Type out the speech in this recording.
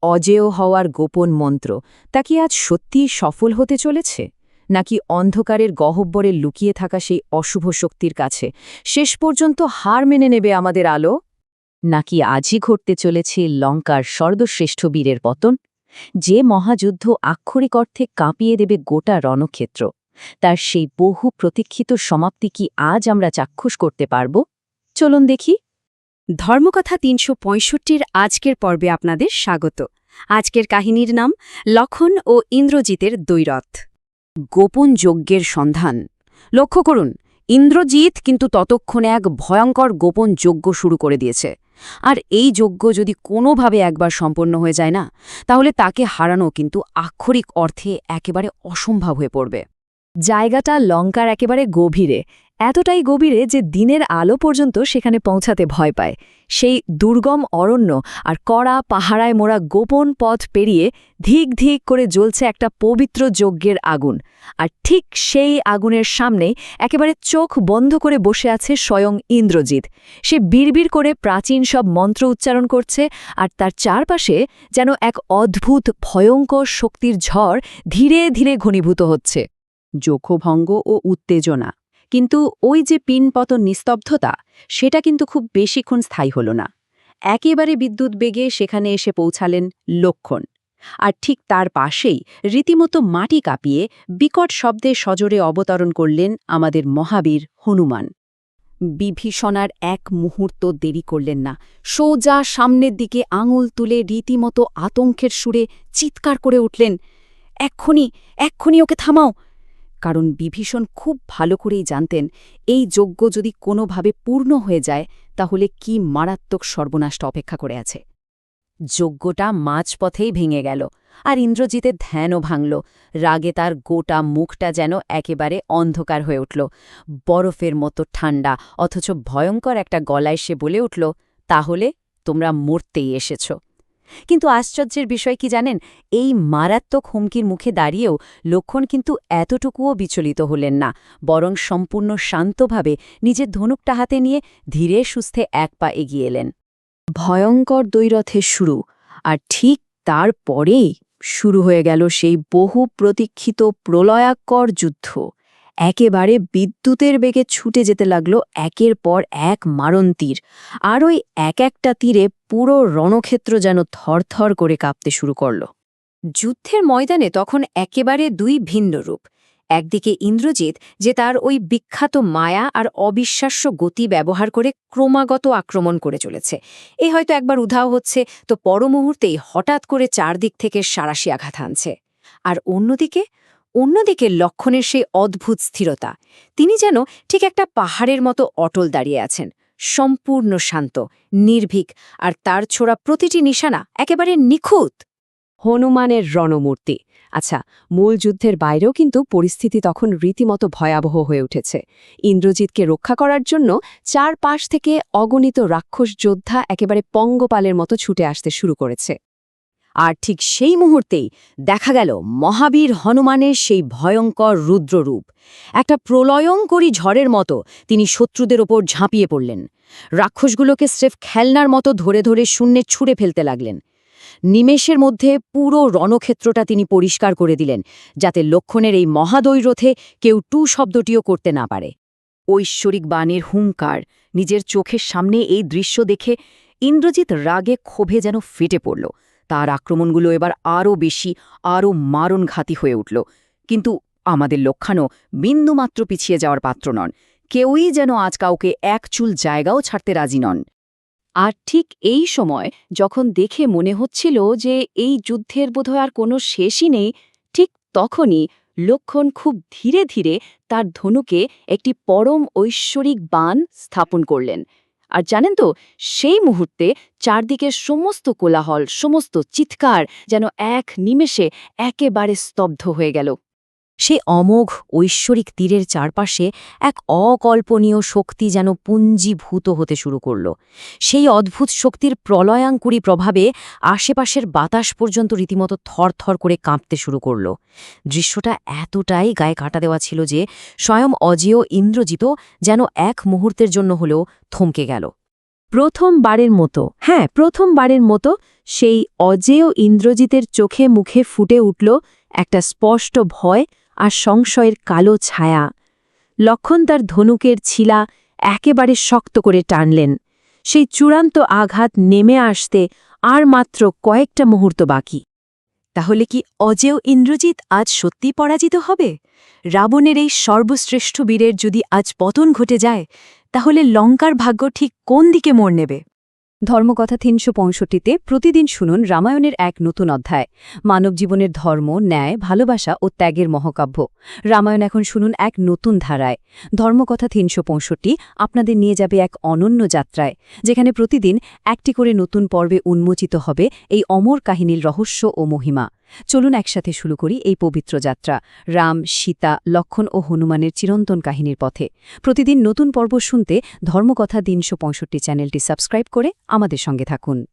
অজেয় হওয়ার গোপন মন্ত্র তা কি আজ সত্যিই সফল হতে চলেছে, নাকি অন্ধকারের গহ্বরে লুকিয়ে থাকা সেই অশুভ শক্তির কাছে শেষ পর্যন্ত হার মেনে নেবে আমাদের আলো? নাকি আজই ঘটতে চলেছে লঙ্কার সর্বশ্রেষ্ঠ বীরের পতন, যে মহাযুদ্ধ আক্ষরিক অর্থে কাঁপিয়ে দেবে গোটা রণক্ষেত্র? তার সেই বহু প্রতীক্ষিত সমাপ্তি কি আজ আমরা চাক্ষুষ করতে পারব? চলুন দেখি। ধর্মকথা ৩৬৫-র আজকের পর্বে আপনাদের স্বাগত। আজকের কাহিনীর নাম লক্ষণ ও ইন্দ্রজিতের দ্বৈরথ। গোপন যজ্ঞের সন্ধান। লক্ষ্য করুন, ইন্দ্রজিৎ কিন্তু ততক্ষণে এক ভয়ঙ্কর গোপন যজ্ঞ শুরু করে দিয়েছে। আর এই যজ্ঞ যদি কোনোভাবে একবার সম্পন্ন হয়ে যায় না, তাহলে তাকে হারানো কিন্তু আক্ষরিক অর্থে একেবারে অসম্ভব হয়ে পড়বে। জায়গাটা লঙ্কার একেবারে গভীরে, এতটাই গভীরে যে দিনের আলো পর্যন্ত সেখানে পৌঁছাতে ভয় পায়। সেই দুর্গম অরণ্য আর কড়া পাহারায় মোড়া গোপন পথ পেরিয়ে ধিক ধিক করে জ্বলছে একটা পবিত্র যজ্ঞের আগুন। আর ঠিক সেই আগুনের সামনেই একেবারে চোখ বন্ধ করে বসে আছে স্বয়ং ইন্দ্রজিৎ। সে বিড়বিড় করে প্রাচীন সব মন্ত্র উচ্চারণ করছে, আর তার চারপাশে যেন এক অদ্ভুত ভয়ঙ্কর শক্তির ঝড় ধীরে ধীরে ঘনীভূত হচ্ছে। যক্ষভঙ্গ ও উত্তেজনা, কিন্তু ওই যে পিনপতন নিস্তব্ধতা, সেটা কিন্তু খুব বেশিক্ষণ স্থায়ী হল না। একেবারে বিদ্যুৎ বেগে সেখানে এসে পৌঁছালেন লক্ষণ। আর ঠিক তার পাশেই রীতিমতো মাটি কাঁপিয়ে বিকট শব্দে সজোরে অবতরণ করলেন আমাদের মহাবীর হনুমান। বিভীষণার এক মুহূর্ত দেরি করলেন না। সোজা সামনের দিকে আঙুল তুলে রীতিমতো আতঙ্কের সুরে চিৎকার করে উঠলেন, এক্ষুনি এক্ষুনি ওকে থামাও! কারণ বিভীষণ খুব ভালো করেই জানতেন, এই যজ্ঞ যদি কোনোভাবে পূর্ণ হয়ে যায় তাহলে কি মারাত্মক সর্বনাশটা অপেক্ষা করে আছে। যজ্ঞটা মাঝপথেই ভেঙে গেল, আর ইন্দ্রজিতের ধ্যানও ভাঙল। রাগে তার গোটা মুখটা যেন একেবারে অন্ধকার হয়ে উঠল। বরফের মতো ঠান্ডা অথচ ভয়ঙ্কর একটা গলায় সে বলে উঠল, তাহলে তোমরা মরতেই এসেছ। কিন্তু আশ্চর্যের বিষয় কি জানেন, এই মারাত্মক হুমকির মুখে দাঁড়িয়েও লক্ষণ কিন্তু এতটুকুও বিচলিত হলেন না, বরং সম্পূর্ণ শান্তভাবে নিজের ধনুকটা হাতে নিয়ে ধীরে সুস্থে এক পা এগিয়ে এলেন। ভয়ঙ্কর দ্বৈরথের শুরু, আর ঠিক তারপরেই শুরু হয়ে গেল সেই বহু প্রতীক্ষিত প্রলয়াকর যুদ্ধ। একেবারে বিদ্যুতের বেগে ছুটে যেতে লাগলো একের পর এক মারণ তীর, আর ওই এক একটা তীরে পুরো রণক্ষেত্র যেন থরথর করে কাঁপতে শুরু করল। যুদ্ধের ময়দানে তখন একেবারে দুই ভিন্ন রূপ। একদিকে ইন্দ্রজিৎ, যে তার ওই বিখ্যাত মায়া আর অবিশ্বাস্য গতি ব্যবহার করে ক্রমাগত আক্রমণ করে চলেছে। এ হয়তো একবার উধাও হচ্ছে, তো পর মুহূর্তেই হঠাৎ করে চারদিক থেকে সাঁড়াশি আঘাত হানছে। আর অন্যদিকে লক্ষণের সেই অদ্ভুত স্থিরতা। তিনি যেন ঠিক একটা পাহাড়ের মতো অটল দাঁড়িয়ে আছেন, সম্পূর্ণ শান্ত, নির্ভীক, আর তার ছোড়া প্রতিটি নিশানা একেবারে নিখুঁত। হনুমানের রণমূর্তি। আচ্ছা, মূল যুদ্ধের বাইরেও কিন্তু পরিস্থিতি তখন রীতিমতো ভয়াবহ হয়ে উঠেছে। ইন্দ্রজিৎকে রক্ষা করার জন্য চারপাশ থেকে অগণিত রাক্ষস যোদ্ধা একেবারে পঙ্গপালের মতো ছুটে আসতে শুরু করেছে। আর ঠিক সেই মুহূর্তেই দেখা গেল মহাবীর হনুমানের সেই ভয়ঙ্কর রুদ্ররূপ। একটা প্রলয়ঙ্করী ঝড়ের মতো তিনি শত্রুদের ওপর ঝাঁপিয়ে পড়লেন। রাক্ষসগুলোকে স্রেফ খেলনার মতো ধরে ধরে শূন্যে ছুঁড়ে ফেলতে লাগলেন। নিমেষের মধ্যে পুরো রণক্ষেত্রটা তিনি পরিষ্কার করে দিলেন, যাতে লক্ষণের এই মহাদ্বৈরথে কেউ টু শব্দটিও করতে না পারে। ঐশ্বরিক বাণীর হুঙ্কার, নিজের চোখের সামনে এই দৃশ্য দেখে ইন্দ্রজিৎ রাগে ক্ষোভে যেন ফেটে পড়ল। তার আক্রমণগুলো এবার আরও বেশি, আরও মারণঘাতী হয়ে উঠল। কিন্তু আমাদের লক্ষণও বিন্দুমাত্র পিছিয়ে যাওয়ার পাত্র নন। কেউই যেন আজ কাউকে এক চুল জায়গাও ছাড়তে রাজি নন। আর ঠিক এই সময় যখন দেখে মনে হচ্ছিল যে এই যুদ্ধের বোধহয় আর কোনো শেষই নেই, ঠিক তখনই লক্ষণ খুব ধীরে ধীরে তার ধনুকে একটি পরম ঐশ্বরিক বাণ স্থাপন করলেন। আর জানেন তো, সেই মুহূর্তে চারদিকের সমস্ত কোলাহল, সমস্ত চিৎকার যেন এক নিমেষে একেবারে স্তব্ধ হয়ে গেল। সেই অমোঘ ঐশ্বরিক তীরের চারপাশে এক অকল্পনীয় শক্তি যেন পুঞ্জীভূত হতে শুরু করল। সেই অদ্ভুত শক্তির প্রলয়াঙ্কুরী প্রভাবে আশেপাশের বাতাস পর্যন্ত রীতিমতো থরথর করে কাঁপতে শুরু করল। দৃশ্যটা এতটাই গায়ে কাটা দেওয়া ছিল যে স্বয়ং অজেয় ইন্দ্রজিৎ যেন এক মুহূর্তের জন্য হলেও থমকে গেল। প্রথমবারের মতো সেই অজেয় ইন্দ্রজিতের চোখে মুখে ফুটে উঠল একটা স্পষ্ট ভয় আর সংশয়ের কালো ছায়া। লক্ষণ তার ধনুকের ছিলা একেবারে শক্ত করে টানলেন। সেই চূড়ান্ত আঘাত নেমে আসতে আর মাত্র কয়েকটা মুহূর্ত বাকি। তাহলে কি অজেয় ইন্দ্রজিৎ আজ সত্যি পরাজিত হবে? রাবণের এই সর্বশ্রেষ্ঠ বীরের যদি আজ পতন ঘটে যায়, তাহলে লঙ্কার ভাগ্য ঠিক কোন দিকে মোড় নেবে? ধর্মকথা ৩৬৫তে প্রতিদিন শুনুন রামায়ণের এক নতুন অধ্যায়, মানব জীবনের ধর্ম, ন্যায়, ভালোবাসা ও ত্যাগের মহাকাব্য। রামায়ণ এখন শুনুন এক নতুন ধারায়। ধর্মকথা ৩৬৫ আপনাদের নিয়ে যাবে এক অনন্য যাত্রায়, যেখানে প্রতিদিন একটি করে নতুন পর্বে উন্মোচিত হবে এই অমর কাহিনীর রহস্য ও মহিমা। চলুন একসাথে শুরু করি এই পবিত্র যাত্রা, রাম, সীতা, লক্ষণ ও হনুমানের চিরন্তন কাহিনীর পথে। প্রতিদিন নতুন পর্ব শুনতে ধর্মকথা ৩৬৫ চ্যানেলটি সাবস্ক্রাইব করে আমাদের সঙ্গে থাকুন।